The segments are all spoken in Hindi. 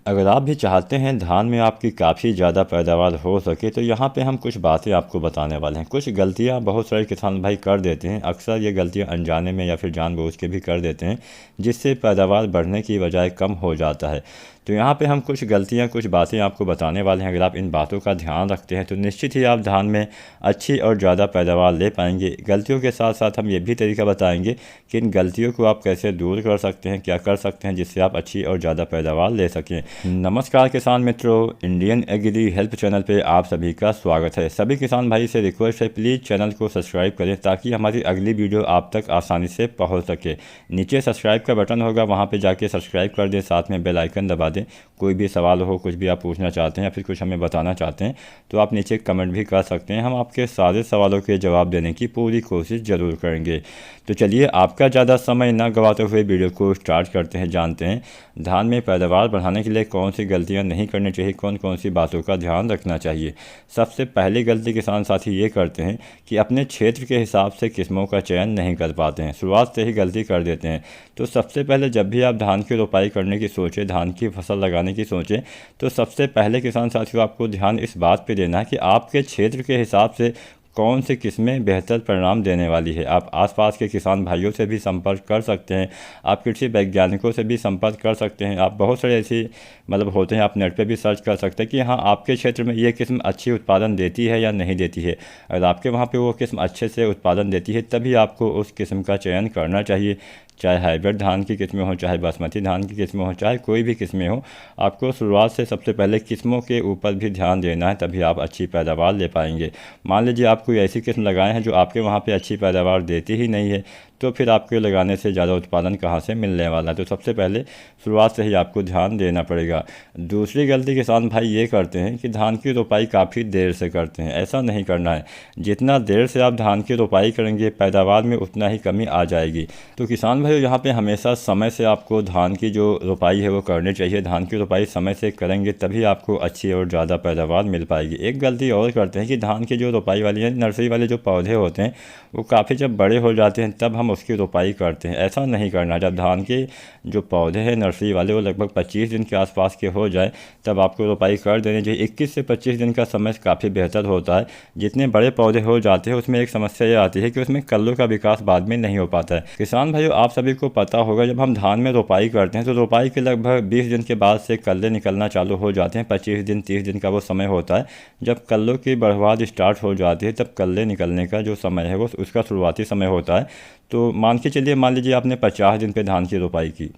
अगर आप भी चाहते हैं धान में आपकी काफ़ी ज़्यादा पैदावार हो सके तो यहाँ पे हम कुछ बातें आपको बताने वाले हैं। कुछ गलतियाँ बहुत सारे किसान भाई कर देते हैं, अक्सर ये गलतियाँ अनजाने में या फिर जानबूझ के भी कर देते हैं, जिससे पैदावार बढ़ने की बजाय कम हो जाता है। तो यहाँ पे हम कुछ गलतियाँ, कुछ बातें आपको बताने वाले हैं। अगर आप इन बातों का ध्यान रखते हैं तो निश्चित ही आप धान में अच्छी और ज़्यादा पैदावार ले पाएंगे। गलतियों के साथ साथ हम ये भी तरीका बताएंगे कि इन गलतियों को आप कैसे दूर कर सकते हैं, क्या कर सकते हैं जिससे आप अच्छी और ज़्यादा पैदावार ले सकें। नमस्कार किसान मित्रों, इंडियन एग्री हेल्प चैनल पे आप सभी का स्वागत है। सभी किसान भाई से रिक्वेस्ट है, प्लीज़ चैनल को सब्सक्राइब करें ताकि हमारी अगली वीडियो आप तक आसानी से पहुंच सके। नीचे सब्सक्राइब का बटन होगा, वहां पे जाके सब्सक्राइब कर दें, साथ में बेल आइकन दबा दें। कोई भी सवाल हो, कुछ भी आप पूछना चाहते हैं या फिर कुछ हमें बताना चाहते हैं तो आप नीचे कमेंट भी कर सकते हैं। हम आपके सारे सवालों के जवाब देने की पूरी कोशिश ज़रूर करेंगे। तो चलिए आपका ज़्यादा समय ना गवाते हुए वीडियो को स्टार्ट करते हैं। जानते हैं धान में पैदावार बढ़ाने के लिए कौन सी गलतियां नहीं करनी चाहिए, कौन कौन सी बातों का ध्यान रखना चाहिए। सबसे पहली गलती किसान साथी ये करते हैं कि अपने क्षेत्र के हिसाब से किस्मों का चयन नहीं कर पाते हैं, शुरुआत से ही गलती कर देते हैं। तो सबसे पहले जब भी आप धान की रोपाई करने की सोचें, धान की फसल लगाने की सोचें, तो सबसे पहले किसान साथियों आपको ध्यान इस बात पर देना है कि आपके क्षेत्र के हिसाब से कौन सी किस्में बेहतर परिणाम देने वाली है। आप आसपास के किसान भाइयों से भी संपर्क कर सकते हैं, आप कृषि वैज्ञानिकों से भी संपर्क कर सकते हैं। आप बहुत सारे ऐसी होते हैं, आप नेट पे भी सर्च कर सकते हैं कि हाँ आपके क्षेत्र में ये किस्म अच्छी उत्पादन देती है या नहीं देती है। अगर आपके वहाँ पे वो किस्म अच्छे से उत्पादन देती है तभी आपको उस किस्म का चयन करना चाहिए। चाहे हाइब्रिड धान की किस्में हों, चाहे बासमती धान की किस्में हों, चाहे कोई भी किस्में हों, आपको शुरुआत से सबसे पहले किस्मों के ऊपर भी ध्यान देना है, तभी आप अच्छी पैदावार ले पाएंगे। मान लीजिए आप कोई ऐसी किस्म लगाए हैं जो आपके वहाँ पे अच्छी पैदावार देती ही नहीं है, तो फिर आपके लगाने से ज़्यादा उत्पादन कहाँ से मिलने वाला है। तो सबसे पहले शुरुआत से ही आपको ध्यान देना पड़ेगा। दूसरी गलती किसान भाई ये करते हैं कि धान की रोपाई काफ़ी देर से करते हैं। ऐसा नहीं करना है, जितना देर से आप धान की रोपाई करेंगे पैदावार में उतना ही कमी आ जाएगी। तो किसान भाई यहाँ पे हमेशा समय से आपको धान की जो रोपाई है वो करनी चाहिए। धान की रोपाई समय से करेंगे तभी आपको अच्छी और ज़्यादा पैदावार मिल पाएगी। एक गलती और करते हैं कि धान की जो रोपाई वाली है, नर्सरी वाले जो पौधे होते हैं वो काफ़ी जब बड़े हो जाते हैं तब हम उसकी रोपाई करते हैं। ऐसा नहीं करना। जब धान के जो पौधे हैं नर्सरी वाले वो लगभग 25 दिन के आसपास के हो जाए तब आपको रोपाई कर देनी चाहिए। 21 से 25 दिन का समय काफ़ी बेहतर होता है। जितने बड़े पौधे हो जाते हैं उसमें एक समस्या ये आती है कि उसमें कल्लों का विकास बाद में नहीं हो पाता है। किसान भाइयों आप सभी को पता होगा, जब हम धान में रोपाई करते हैं तो रोपाई के लगभग 20 दिन के बाद से कल्ले निकलना चालू हो जाते हैं। 25 दिन 30 दिन का वो समय होता है जब कल्लों की बढ़वाद स्टार्ट हो जाती है, तब कल्ले निकलने का जो समय है वो उसका शुरुआती समय होता है। तो मान लीजिए आपने 50 दिन पे धान की रोपाई की,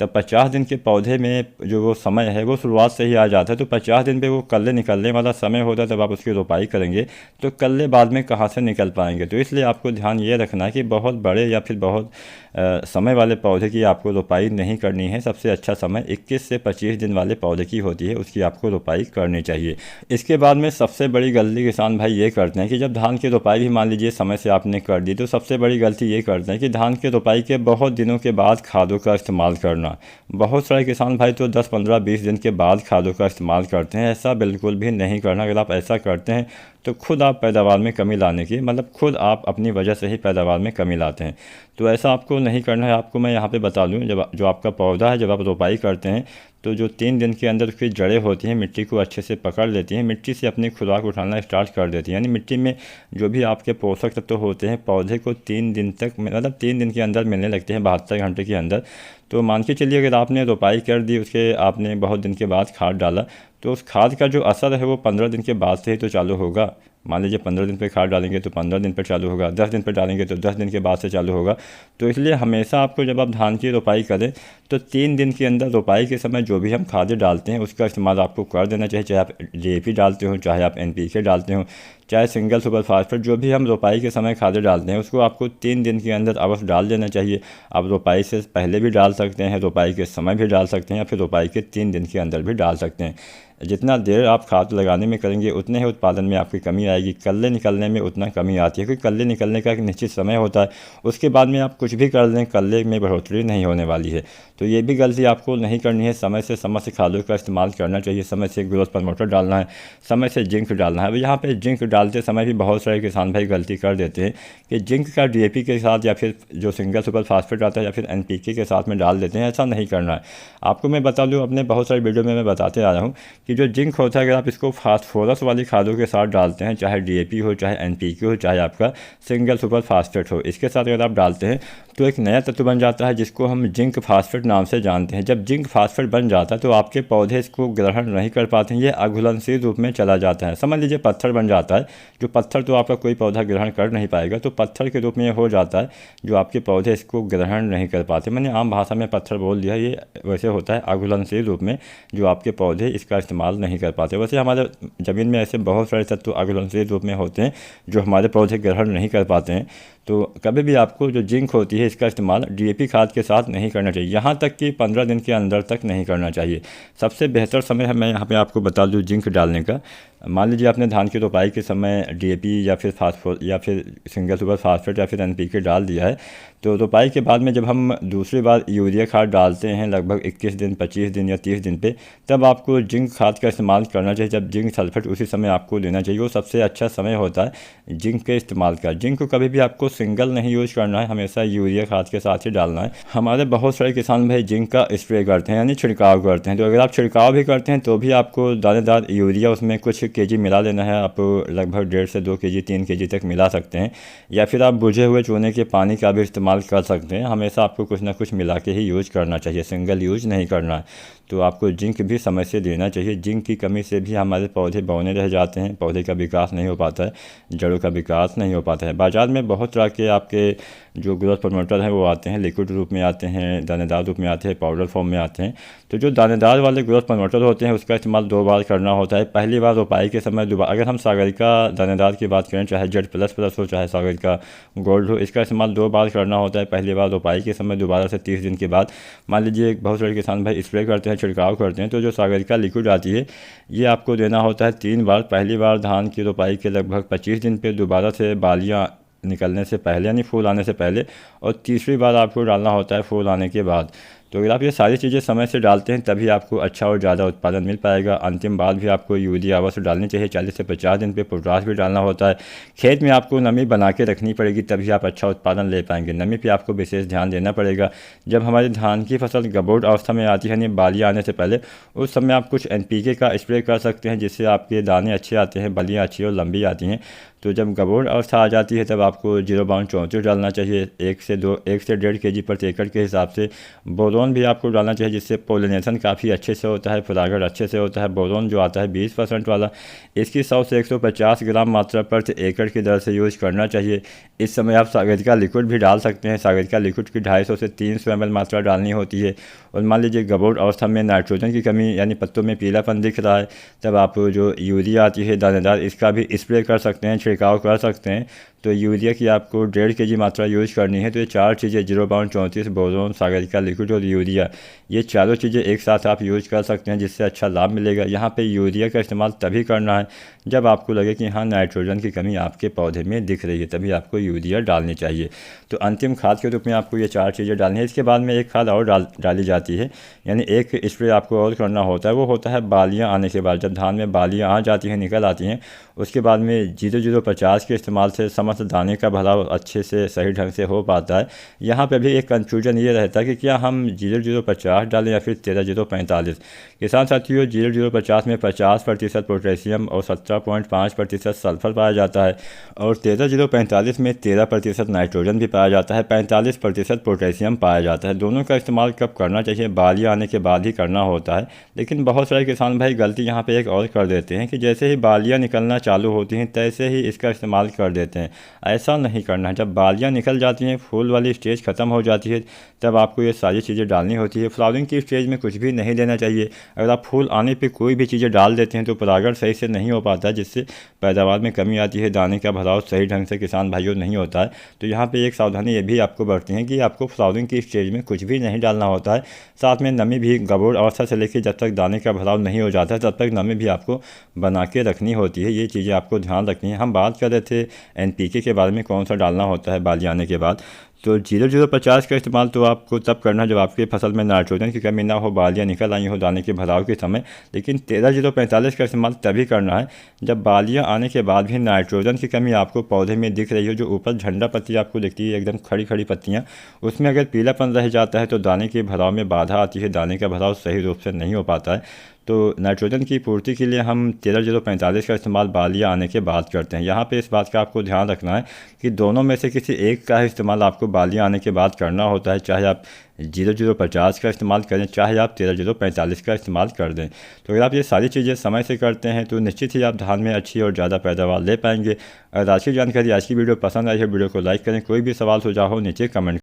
तब 50 दिन के पौधे में जो वो समय है वो शुरुआत से ही आ जाता है। तो 50 दिन पे वो कल्ले निकलने वाला समय होता है, तब आप उसकी रोपाई करेंगे तो कल्ले बाद में कहाँ से निकल पाएंगे। तो इसलिए आपको ध्यान ये रखना है कि बहुत बड़े या फिर बहुत समय वाले पौधे की आपको रोपाई नहीं करनी है। सबसे अच्छा समय 21 से 25 दिन वाले पौधे की होती है, उसकी आपको रोपाई करनी चाहिए। इसके बाद में सबसे बड़ी गलती किसान भाई ये करते हैं कि जब धान की रोपाई भी मान लीजिए समय से आपने कर दी, तो सबसे बड़ी गलती ये करते हैं कि धान की रोपाई के बहुत दिनों के बाद खादों का इस्तेमाल करना। बहुत सारे किसान भाई तो 10, 15, 20 दिन के बाद खादों का इस्तेमाल करते हैं। ऐसा बिल्कुल भी नहीं करना। अगर आप ऐसा करते हैं तो खुद आप पैदावार में कमी लाने की खुद आप अपनी वजह से ही पैदावार में कमी लाते हैं। तो ऐसा आपको नहीं करना है। आपको मैं यहाँ पे बता दूँ, जब जो आपका पौधा है, जब आप रोपाई करते हैं तो जो 3 दिन के अंदर उसकी जड़ें होती हैं मिट्टी को अच्छे से पकड़ लेती हैं, मिट्टी से अपनी खुराक उठाना स्टार्ट कर देती हैं। यानी मिट्टी में जो भी आपके पोषक तत्व होते हैं पौधे को 3 दिन तक 3 दिन के अंदर मिलने लगते हैं, 72 घंटे के अंदर। तो मान के चलिए अगर आपने रोपाई कर दी, उसके आपने बहुत दिन के बाद खाद डाला, तो उस खाद का जो असर है वो 15 दिन के बाद से ही तो चालू होगा। मान लीजिए 15 दिन पे खाद डालेंगे तो 15 दिन पर चालू होगा, 10 दिन पर डालेंगे तो 10 दिन के बाद से चालू होगा। तो इसलिए हमेशा आपको जब आप धान की रोपाई करें तो 3 दिन के अंदर रोपाई के समय जो भी हम खादें डालते हैं उसका इस्तेमाल आपको कर देना चाहिए। चाहे आप DAP डालते हो, चाहे आप NPK डालते हो, चाहे सिंगल सुपर फास्फेट, जो भी हम रोपाई के समय खादें डालते हैं उसको आपको 3 दिन के अंदर अवश्य डाल देना चाहिए। आप रोपाई से पहले भी डाल सकते हैं, रोपाई के समय भी डाल सकते हैं, या फिर रोपाई के 3 दिन के अंदर भी डाल सकते हैं। जितना देर आप खाद लगाने में करेंगे उतने ही उत्पादन में आपकी कमी आएगी। कल्ले निकलने में उतना कमी आती है, क्योंकि कल्ले निकलने का एक निश्चित समय होता है, उसके बाद में आप कुछ भी कर लें कल्ले में बढ़ोतरी नहीं होने वाली है। तो ये भी गलती आपको नहीं करनी है। समय से खादों का इस्तेमाल करना चाहिए, समय से ग्रोथ प्रमोटर डालना है, समय से जिंक डालना है। अब यहाँ पे जिंक डालते समय भी बहुत सारे किसान भाई गलती कर देते हैं कि जिंक का डीएपी के साथ या फिर जो सिंगल सुपर फास्फेट आता है या फिर एनपीके के साथ में डाल देते हैं। ऐसा नहीं करना है। आपको मैं बता दूँ, अपने बहुत सारे वीडियो में मैं बताते आ रहा हूँ कि जो जिंक होता है, अगर आप इसको फास्फोरस वाली खादों के साथ डालते हैं, चाहे डीएपी हो, चाहे एनपीके हो, चाहे आपका सिंगल सुपर फास्फेट हो, इसके साथ अगर आप डालते हैं तो एक नया तत्व बन जाता है जिसको हम जिंक फास्फेट नाम से जानते हैं। जब जिंक फास्फेट बन जाता है तो आपके पौधे इसको ग्रहण नहीं कर पाते हैं, ये अघुलनशील रूप में चला जाता है। समझ लीजिए पत्थर बन जाता है, जो पत्थर तो आपका कोई पौधा ग्रहण कर नहीं पाएगा, तो पत्थर के रूप में ये हो जाता है, जो आपके पौधे इसको ग्रहण नहीं कर पाते। मैंने आम भाषा में पत्थर बोल दिया, ये वैसे होता है अघुलनशील रूप में, जो आपके पौधे इसका इस्तेमाल नहीं कर पाते। वैसे हमारे ज़मीन में ऐसे बहुत सारे तत्व अघुलनशील रूप में होते हैं जो हमारे पौधे ग्रहण नहीं कर पाते हैं। तो कभी भी आपको जो जिंक होती है इसका इस्तेमाल डीएपी खाद के साथ नहीं करना चाहिए, यहाँ तक कि 15 दिन के अंदर तक नहीं करना चाहिए। सबसे बेहतर समय है, मैं यहाँ पे आपको बता दूँ जिंक डालने का। मान लीजिए आपने धान की रोपाई के समय डीएपी या फिर फास्फोर या फिर सिंगल सुपर फास्फेट या फिर एनपीके डाल दिया है, तो रोपाई के बाद में जब हम दूसरी बार यूरिया खाद डालते हैं लगभग 21 दिन, 25 दिन या 30 दिन पे, तब आपको जिंक खाद का इस्तेमाल करना चाहिए। जब जिंक सल्फेट उसी समय आपको लेना चाहिए, वो सबसे अच्छा समय होता है जिंक के इस्तेमाल का। जिंक को कभी भी आपको सिंगल नहीं यूज करना है, हमेशा यूरिया खाद के साथ ही डालना है। हमारे बहुत सारे किसान भाई जिंक का स्प्रे करते हैं, यानी छिड़काव करते हैं। तो अगर आप छिड़काव भी करते हैं तो भी आपको दानेदार यूरिया उसमें कुछ केजी मिला लेना है। आप लगभग 1.5 से 2 केजी 3 केजी तक मिला सकते हैं, या फिर आप बुझे हुए चूने के पानी का भी इस्तेमाल कर सकते हैं। हमेशा आपको कुछ ना कुछ मिला के ही यूज करना चाहिए, सिंगल यूज नहीं करना है। तो आपको जिंक भी समय से देना चाहिए। जिंक की कमी से भी हमारे पौधे बौने रह जाते हैं, पौधे का विकास नहीं हो पाता है, जड़ों का विकास नहीं हो पाता है। बाज़ार में बहुत तरह के आपके जो ग्रोथ प्रमोटर हैं वो आते हैं, लिक्विड रूप में आते हैं, दानेदार रूप में आते हैं, पाउडर फॉर्म में आते हैं। तो जो दानेदार वाले ग्रोथ प्रमोटर होते हैं उसका इस्तेमाल 2 बार करना होता है। पहली बार रोपाई के समय दोबारा, अगर हम सागरिका दानेदार की बात करें, चाहे जेड प्लस प्लस हो चाहे सागरिका गोल्ड हो, इसका इस्तेमाल 2 बार करना होता है। पहली बार रोपाई के समय, दोबारा से 30 दिन के बाद। मान लीजिए बहुत सारे किसान भाई स्प्रे करते हैं, छिड़काव करते हैं, तो जो सागरिका लिक्विड आती है ये आपको देना होता है 3 बार। पहली बार धान की रोपाई के लगभग 25 दिन पे, दोबारा से बालियाँ निकलने से पहले यानी फूल आने से पहले, और तीसरी बार आपको डालना होता है फूल आने के बाद। तो अगर आप ये सारी चीज़ें समय से डालते हैं तभी आपको अच्छा और ज़्यादा उत्पादन मिल पाएगा। अंतिम बार भी आपको यूरिया अवश्य डालनी चाहिए, 40 से 50 दिन पे पोटाश भी डालना होता है। खेत में आपको नमी बना के रखनी पड़ेगी, तभी आप अच्छा उत्पादन ले पाएंगे। नमी पे आपको विशेष ध्यान देना पड़ेगा। जब हमारी धान की फसल गबोट अवस्था में आती है, यानी बालियाँ आने से पहले, उस समय आप कुछ एनपीके का स्प्रे कर सकते हैं, जिससे आपके दाने अच्छे आते हैं, बलियाँ अच्छी और लंबी आती हैं। तो जब गबोट अवस्था आ जाती है तब आपको 0.34 डालना चाहिए, 1 से 1.5 केजी प्रति एकड़ के हिसाब से। बोरोन भी आपको डालना चाहिए, जिससे पोलिनेशन काफ़ी अच्छे से होता है, परागण अच्छे से होता है। बोरोन जो आता है 20% वाला, इसकी 100 से 150 ग्राम मात्रा प्रति एकड़ की दर से यूज करना चाहिए। इस समय आप सागरिका लिक्विड भी डाल सकते हैं। सागरिका लिक्विड की 250 से 300 ml मात्रा डालनी होती है। और मान लीजिए गबोट अवस्था में नाइट्रोजन की कमी यानी पत्तों में पीलापन दिख रहा है, तब आप जो यूरिया आती है दानेदार, इसका भी स्प्रे कर सकते हैं, छिड़काव कर सकते हैं। तो यूरिया की आपको 1.5 केजी मात्रा यूज करनी है। तो ये 4 चीज़ें 0.34, बोरोन, सागरिका लिक्विड और यूरिया, ये चारों चीज़ें एक साथ आप यूज कर सकते हैं, जिससे अच्छा लाभ मिलेगा। यहाँ पे यूरिया का इस्तेमाल तभी करना है जब आपको लगे कि हाँ नाइट्रोजन की कमी आपके पौधे में दिख रही है, तभी आपको यूरिया डालनी चाहिए। तो अंतिम खाद के रूप में आपको ये 4 चीज़ें डालनी है। इसके बाद में एक खाद और डाली जाती है, यानी एक स्प्रे आपको और करना होता है। वो होता है बालियाँ आने के बाद। जब धान में बालियाँ आ जाती हैं, निकल आती हैं, उसके बाद में 0.050 के इस्तेमाल से समस्त दाने का भराव अच्छे से सही ढंग से हो पाता है। यहाँ पे भी एक कन्फ्यूजन ये रहता है कि क्या हम 0.050 डालें या फिर 13.045। किसान साथियों, 0.050 में 50% पोटेशियम और 17.5% सल्फर पाया जाता है, और 13.045 में 13% नाइट्रोजन भी पाया जाता है, 45% पोटेशियम पाया जाता है। दोनों का इस्तेमाल कब करना चाहिए? बालियाँ आने के बाद ही करना होता है। लेकिन बहुत सारे किसान भाई गलती यहाँ पे एक और कर देते हैं कि जैसे ही बालियाँ निकलना चालू होती हैं तैसे ही इसका इस्तेमाल कर देते हैं। ऐसा नहीं करना है। जब बालियाँ निकल जाती हैं, फूल वाली स्टेज ख़त्म हो जाती है, तब आपको ये सारी चीज़ें डालनी होती है। फ्लावरिंग की स्टेज में कुछ भी नहीं देना चाहिए। अगर आप फूल आने पे कोई भी चीज़ें डाल देते हैं तो परागण सही से नहीं हो पाता है, जिससे पैदावार में कमी आती है, दाने का भराव सही ढंग से किसान भाइयों नहीं होता है। तो यहाँ पे एक सावधानी ये भी आपको बरतनी है कि आपको फ्लावरिंग की स्टेज में कुछ भी नहीं डालना होता है। साथ में नमी भी गबोड़ अवस्था से लेकर जब तक दाने का भराव नहीं हो जाता है तब तक नमी भी आपको बना के रखनी होती है। ये चीज़ें आपको ध्यान रखनी है। हम बात कर रहे थे NPK के बारे में, कौन सा डालना होता है बाली आने के बाद। तो 0050 का इस्तेमाल तो आपको तब करना है जब आपकी फसल में नाइट्रोजन की कमी ना हो, बालियाँ निकल आई हो दाने के भराव के समय। लेकिन 13045 का इस्तेमाल तभी करना है जब बालियाँ आने के बाद भी नाइट्रोजन की कमी आपको पौधे में दिख रही हो। जो ऊपर झंडा पत्ती आपको दिखती है एकदम खड़ी खड़ी पत्तियाँ, उसमें अगर पीलापन रह जाता है तो दाने के भराव में बाधा आती है, दाने का भराव सही रूप से नहीं हो पाता है। तो नाइट्रोजन की पूर्ति के लिए हम 13045 का इस्तेमाल बालियाँ आने के बाद करते हैं। यहाँ पे इस बात का आपको ध्यान रखना है कि दोनों में से किसी एक का इस्तेमाल आपको बालियाँ आने के बाद करना होता है, चाहे आप 0050 का इस्तेमाल करें, चाहे आप 13045 का इस्तेमाल कर दें। तो अगर आप ये सारी चीज़ें समय से करते हैं तो निश्चित ही आप धान में अच्छी और ज़्यादा पैदावार ले पाएंगे। अगर आज की जानकारी, आज की वीडियो पसंद आई है, वीडियो को लाइक करें। कोई भी सवाल सुझाव हो नीचे कमेंट